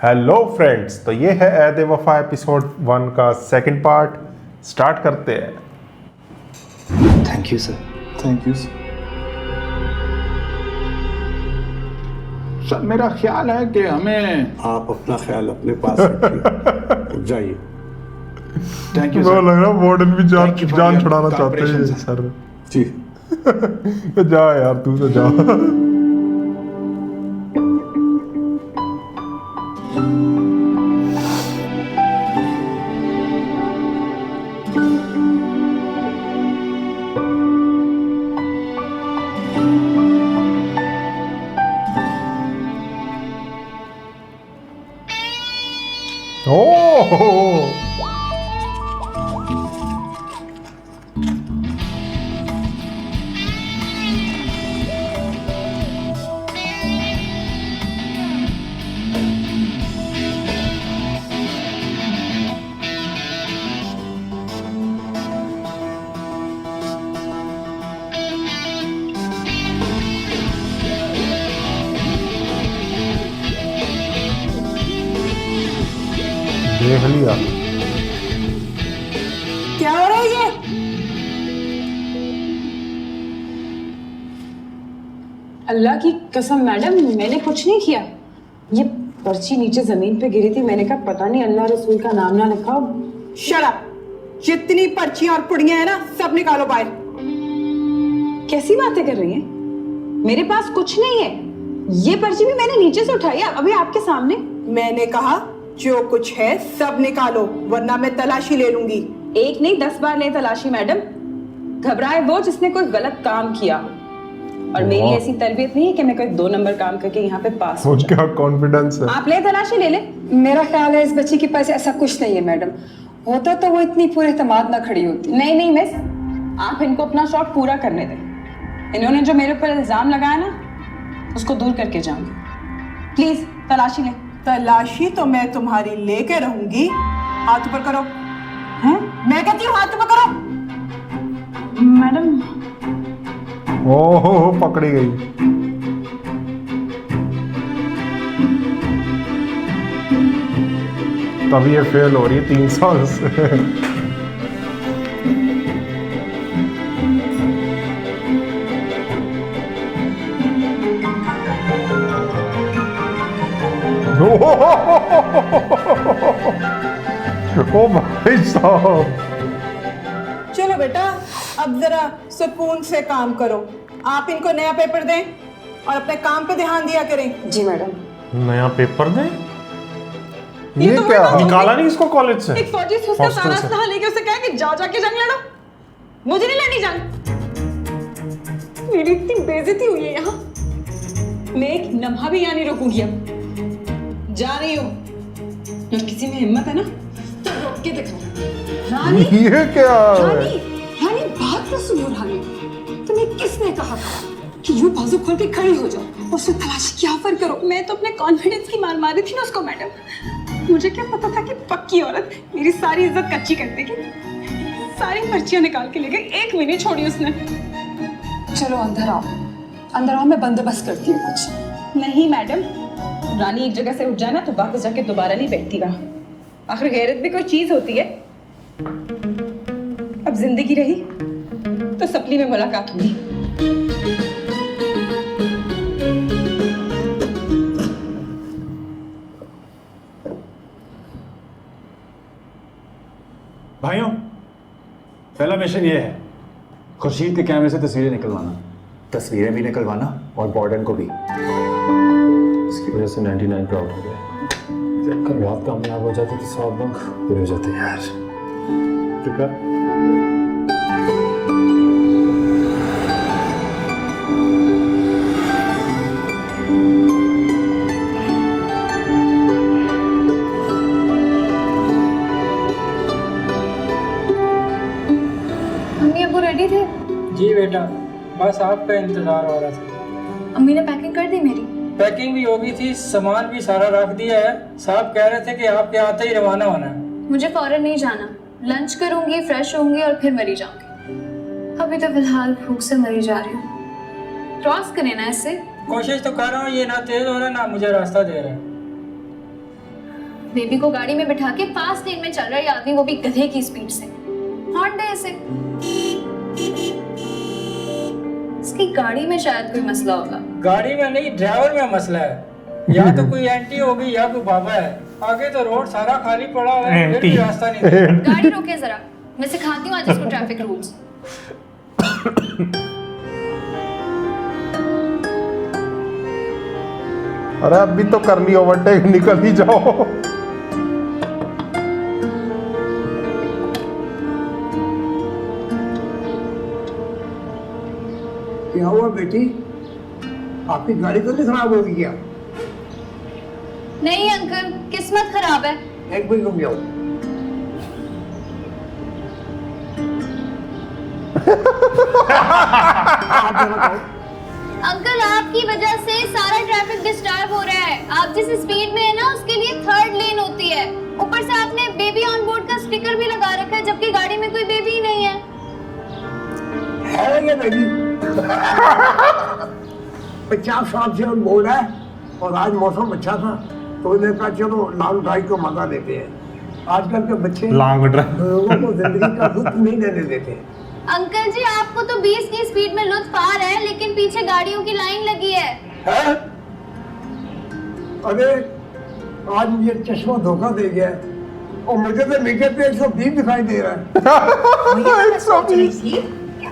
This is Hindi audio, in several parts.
हेलो फ्रेंड्स, तो ये है ऐद वफा एपिसोड 1 का सेकंड पार्ट। स्टार्ट करते हैं। Thank you sir. Thank you sir. मेरा ख्याल है कि हमें आप अपना ख्याल अपने पास रखिए। जाइए। थैंक यू वो सर। लग रहा वार्डन भी जान Thank you for जान your छुड़ाना चाहते cooperation, हैं sir. सर। जी जा यार, तू तो जा। ओह, देख लिया। क्या हो रहा है ये? अल्लाह की कसम मैडम, मैंने कुछ नहीं किया। ये पर्ची नीचे जमीन पे गिरी थी, मैंने कहा पता नहीं अल्लाह रसूल का नाम ना लिखा हो। Shut up! जितनी पर्चियां और पुड़ियां हैं ना, सब निकालो बाहर। कैसी बातें कर रही हैं? मेरे पास कुछ नहीं है। ये पर्ची भी मैंने नीचे से उठाई है, अभी आपके सामने। मैंने कहा जो कुछ है सब निकालो, वरना मैं तलाशी ले लूंगी। एक नहीं 10 बार ले तलाशी मैडम। घबराए वो जिसने कोई गलत काम किया, और मेरी वाह। ऐसी तरबियत नहीं है कि मैं कोई 2 नंबर काम करके यहाँ पे पास हो वो जाऊं। क्या कॉन्फिडेंस है। आप ले तलाशी ले ले। मेरा ख्याल है इस बच्ची के पास ऐसा कुछ नहीं है मैडम। होता तो वो इतनी पूरे एतमाद ना खड़ी होती। नहीं नहीं मिस, आप इनको अपना शौक पूरा करने दें। इन्होंने जो मेरे ऊपर इल्जाम लगाया ना, उसको दूर करके जाऊंगी। प्लीज तलाशी ले। तलाशी तो मैं तुम्हारी लेके रहूंगी। हाथ ऊपर करो। हैं मैं कहती हूँ हाथ ऊपर करो। मैडम? ओह, पकड़ी गई। तभी ये फेल हो रही है 3 साल से। ओ भाई साहब। चलो बेटा, अब जरा सुकून से काम करो। आप इनको नया पेपर दें और अपने काम पे ध्यान दिया करें। जी मैडम। नया पेपर दे। ये ये तो क्या वही बात निकाला नहीं इसको कॉलेज से? एक फौजी से उसका हॉस्टल सारा से। असलहा लेके उसे कहा कि जा जाके जंग लड़ो। मुझे नहीं लड़नी जंग। मेरी इतनी बेइज्जती हुई है यहाँ, मैं एक लम्हा भी यहाँ नहीं रुकूंगी। अब जा रही हूँ, और किसी में हिम्मत है ना तो रोक के दिखाओ। रानी, ये क्या रानी, है? रानी बात तो सुनो रानी। तुम्हें किसने कहा था कि यूं बाजू खोल के खड़ी हो जाओ और उससे तलाशी की ऑफर करो? मैं तो अपने कॉन्फिडेंस की मार मारी थी ना उसको मैडम। मुझे क्या पता था कि पक्की औरत मेरी सारी इज्जत कच्ची कर देगी। सारी पर्चियां निकाल के ले गई, एक भी नहीं छोड़ी उसने। चलो अंदर आओ, अंदर आओ, मैं बंदोबस्त करती हूँ कुछ। नहीं मैडम, रानी एक जगह से उठ जाए ना तो वापस जाके दोबारा नहीं बैठती वहां। आखिर गैरत भी कोई चीज होती है। अब जिंदगी रही तो सपली में मुलाकात होगी। भाइयों, पहला मिशन ये है, खुर्शीद के कैमरे से तस्वीरें निकलवाना। तस्वीरें भी निकलवाना और वार्डन को भी। इसकी वजह से 99 प्राउड हो गया। कल रात कामयाब हो जाते तो 100 लोग पूरे हो जाते यार। ठीक है। अम्मी अब रेडी थे? जी बेटा, बस आपका इंतजार हो रहा था। अम्मी ने पैकिंग कर दी मेरी? पैकिंग भी हो गई थी, सामान भी सारा रख दिया है। साहब कह रहे थे कि आपके आते ही रवाना होना है। मुझे फौरन नहीं जाना, लंच करूंगी, फ्रेश होंगी और फिर मरी जाऊंगी। अभी तो फिलहाल भूख से मरी जा रही हूँ। क्रॉस करें ना इससे? कोशिश तो कर रहा हूँ, ये ना तेज हो रहा है ना मुझे रास्ता दे रहा है। बेबी को गाड़ी में बिठा के फास्ट लेन में चल रहा है ये आदमी, वो भी गधे की स्पीड से। हॉर्न दे इसे। इसकी गाड़ी में शायद कोई मसला होगा। गाड़ी में नहीं, ड्राइवर में मसला है। या तो कोई एंटी होगी या कोई बाबा है। आगे तो रोड सारा खाली पड़ा हुआ है, फिर भी रास्ता नहीं दे रहा। गाड़ी रोके जरा, मैं सिखाती हूँ आज इसको ट्रैफिक रूल्स। अरे अभी तो कर ली ओवरटेक, निकल ही जाओ। क्या हुआ बेटी, आपकी गाड़ी तो नहीं खराब होगी क्या? नहीं अंकल, किस्मत खराब है। एक मिनट रुक जाओ। आप बताओ। अंकल आपकी वजह से सारा ट्रैफिक डिस्टर्ब हो रहा है। आप जिस स्पीड में है ना उसके लिए थर्ड लेन होती है। ऊपर से आपने बेबी ऑन बोर्ड का स्टिकर भी लगा रखा है, जबकि गाड़ी में कोई बेबी ही नहीं है। है ये बेबी 50 साल से हम बोल रहे हैं, और आज मौसम अच्छा था तो मैंने कहा चलो लॉन्ग ड्राइव को मजा देते हैं। आजकल के बच्चे लॉन्ग ड्राइव लोगों को जिंदगी का लुत्फ नहीं लेने देते। अंकल जी आपको तो 20 की स्पीड में लुत्फ आ रहा है, लेकिन पीछे गाड़ियों की लाइन लगी है। है? अरे आज मुझे चश्मा धोखा दे गया और मुझे तो मीटर पे 120 दिखाई दे रहा है। 120।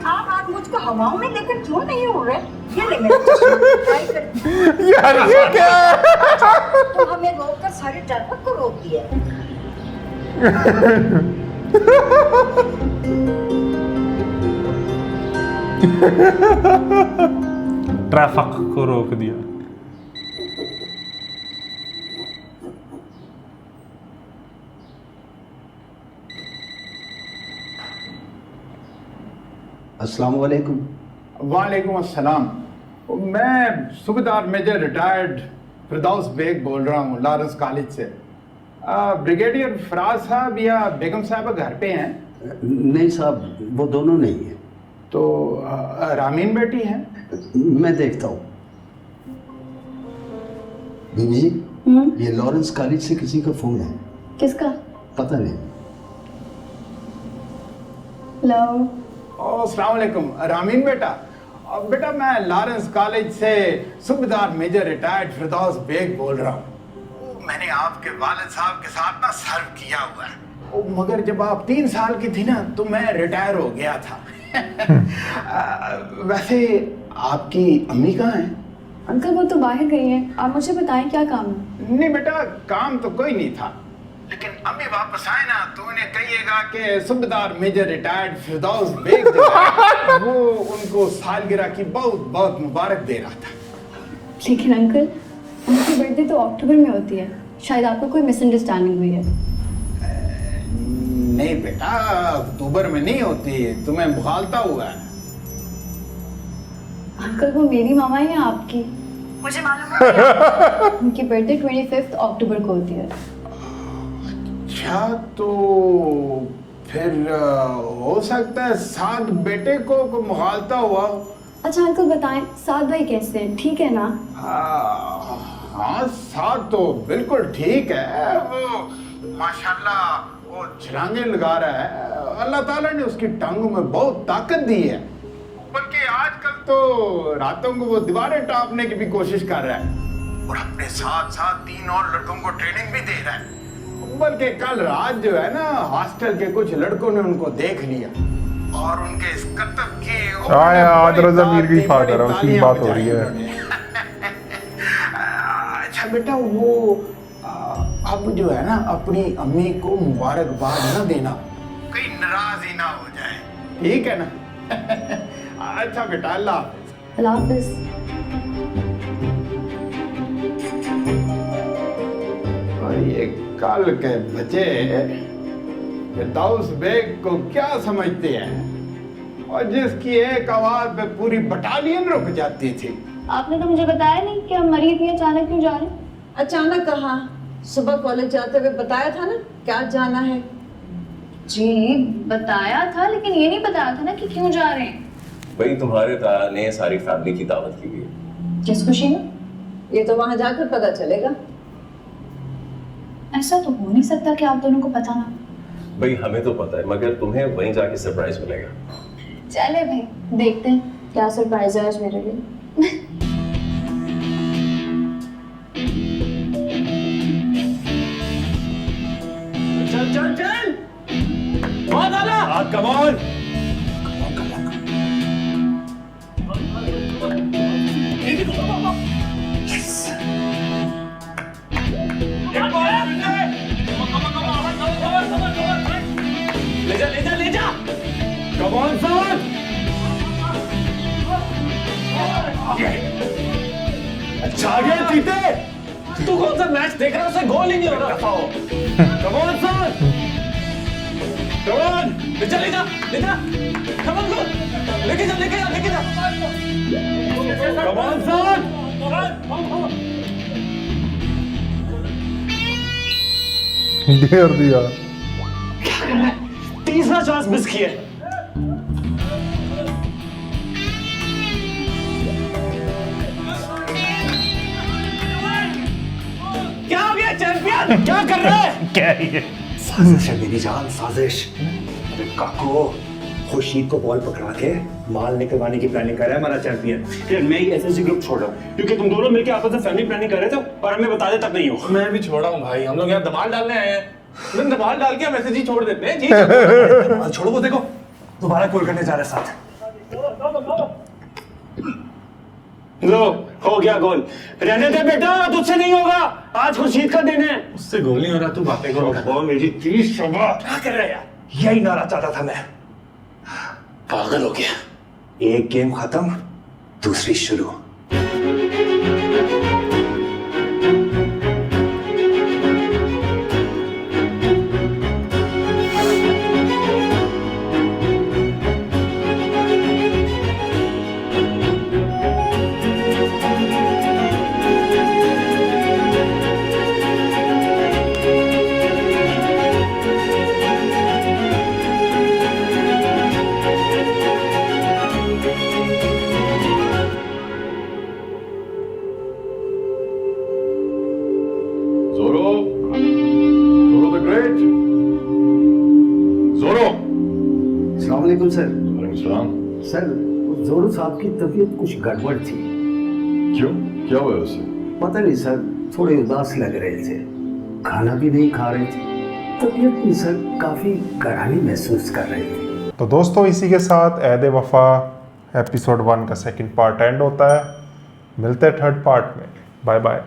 आप आज मुझको हवाओं में लेकर क्यों नहीं उड़ रहे? ये ले मेरा चश्मा, ट्राई कर। यार ये क्या है? तो हमें रोककर सारे ट्रैफिक को रोक दिया। ट्रैफिक को रोक दिया। अस्सलाम वालेकुम। वालेकुम अस्सलाम। मैं सूबेदार मेजर रिटायर्ड फिरदौस बेग बोल रहा हूँ लॉरेंस कॉलेज से। ब्रिगेडियर फराज साहब या बेगम साहब घर पे हैं? नहीं साहब, वो दोनों नहीं है। तो रामीन बेटी हैं? मैं देखता हूँ। बीबी जी, ये लॉरेंस कॉलेज से किसी का फोन है। किसका? पता नहीं। हेलो। अस्सलाम वालेकुम रामीन बेटा। बेटा मैं लॉरेंस कॉलेज से सूबेदार मेजर रिटायर्ड फिरदौस बेग बोल रहा हूँ। मैंने आपके वालिद साहब के साथ ना सर्व किया हुआ है, मगर जब आप 3 साल की थी ना तो मैं रिटायर हो गया था। वैसे आपकी अम्मी कहाँ हैं? अंकल वो तो बाहर गई हैं। आप मुझे बताएं क्या काम है? नहीं बेटा, काम तो कोई नहीं था, लेकिन अम्मी वापस आए ना तो उन्हें कहिएगा कि सूबेदार मेजर रिटायर्ड फिरदौस बेग जो है वो उनको सालगिरह की बहुत बहुत मुबारक दे रहा था। लेकिन अंकल उनकी बर्थडे तो अक्टूबर में होती है, शायद आपको कोई मिसअंडरस्टैंडिंग हुई है। नहीं बेटा, अक्टूबर में नहीं होती, तुम्हें मुखालता हुआ है। अंकल वो मेरी मामा है या आपकी? मुझे मालूम है उनकी बर्थडे 25 अक्टूबर को होती है। अच्छा, तो फिर हो सकता है साद बेटे को मुखालता हुआ। अच्छा अंकल बताएं, साद भाई कैसे हैं? ठीक है ना? हाँ साद तो बिल्कुल ठीक है। वो माशाल्लाह वो छलांगे लगा रहा है। अल्लाह ताला ने उसकी टांगों में बहुत ताकत दी है, बल्कि आजकल तो रातों को वो दीवारें टापने की भी कोशिश कर रहा है, और अपने साथ साथ 3 और लड़कों को ट्रेनिंग भी दे रहा है। बल्कि कल रात जो है ना हॉस्टल के कुछ लड़कों ने उनको देख लिया और उनके इस करतब की आदर ज़मीर की फादर उसकी बात हो रही है। अच्छा बेटा, वो अब जो है ना अपनी अम्मी को मुबारकबाद ना देना, कहीं नाराज ही ना हो जाए, ठीक है ना? अच्छा बेटा, अल्लाह हाफिज। अल्लाह हाफिज। और ये कल के बच्चे फिरदौस बेग को क्या समझते हैं, और जिसकी एक आवाज पे पूरी बटालियन रुक जाती थी। आपने तो मुझे बताया नहीं कि हम मरी इतनी अचानक क्यों जा रहे हैं? अचानक कहाँ, सुबह कॉलेज जाते हुए बताया था ना क्या जाना है। जी बताया था, लेकिन ये नहीं बताया था ना कि क्यों जा रहे हैं। भाई तुम्हारे ताया ने सारी फैमिली की दावत की हुई है। किस खुशी में? ये तो वहां जाकर पता चलेगा। ऐसा तो हो नहीं सकता कि आप दोनों को पता ना। भाई हमें तो पता है, मगर तुम्हें वहीं जाके सरप्राइज मिलेगा। चले भाई, देखते हैं क्या सरप्राइज है आज मेरे लिए। चल चल चल, बहुत आला, कम ऑन। ले जा, कम ऑन son। अच्छा आ गया चीते, तू कौन सा मैच देख रहा है, उसे गोल ही नहीं हो रहा। Come on son, come on, ले जा, कम ऑन go, लेके जा, कम ऑन son। घेर दिया। तीसरा चांस मिस किया। क्या हो गया चैंपियन, क्या कर रहे हैं? क्या ये? साजिश है मेरी जान, साजिश। अरे काको, खुर्शीद को बॉल पकड़ा के माल निकलवाने की प्लानिंग कर रहा है हमारा चैंपियन। यार मैं ही एसएसजी ग्रुप छोड़ रहा हूँ क्योंकि तुम दोनों मिलकर आपस में फैमिली प्लानिंग कर रहे थे और हमें बताते तक नहीं हो। मैं भी छोड़ा हूँ भाई, हम लोग यहाँ दबाल डालने आए हैं। दबाल डाल के मैसेज ही छोड़ देते हैं जी। छोड़ो वो, देखो दोबारा कॉल करने जा रहे साथ। लो हो गया गोल, रहने दे बेटा, तुझसे नहीं होगा, आज खुर्शीद का दिन है। उससे गोल नहीं हो रहा, तू बातें करो। मेरी 30 शबा, क्या कर रहे हैं? यही नारा चाहता था मैं, पागल हो गया। एक गेम खत्म, दूसरी शुरू। सर, जोरू साहब की तबीयत कुछ गड़बड़ थी। क्यों, क्या हुआ उसे? पता नहीं सर, थोड़े उदास लग रहे थे, खाना भी नहीं खा रहे थे, तबीयत भी सर काफी गहराई महसूस कर रहे थे। तो दोस्तों इसी के साथ ऐद वफा एपिसोड 1 का सेकंड पार्ट एंड होता है। मिलते हैं थर्ड पार्ट में। Bye bye.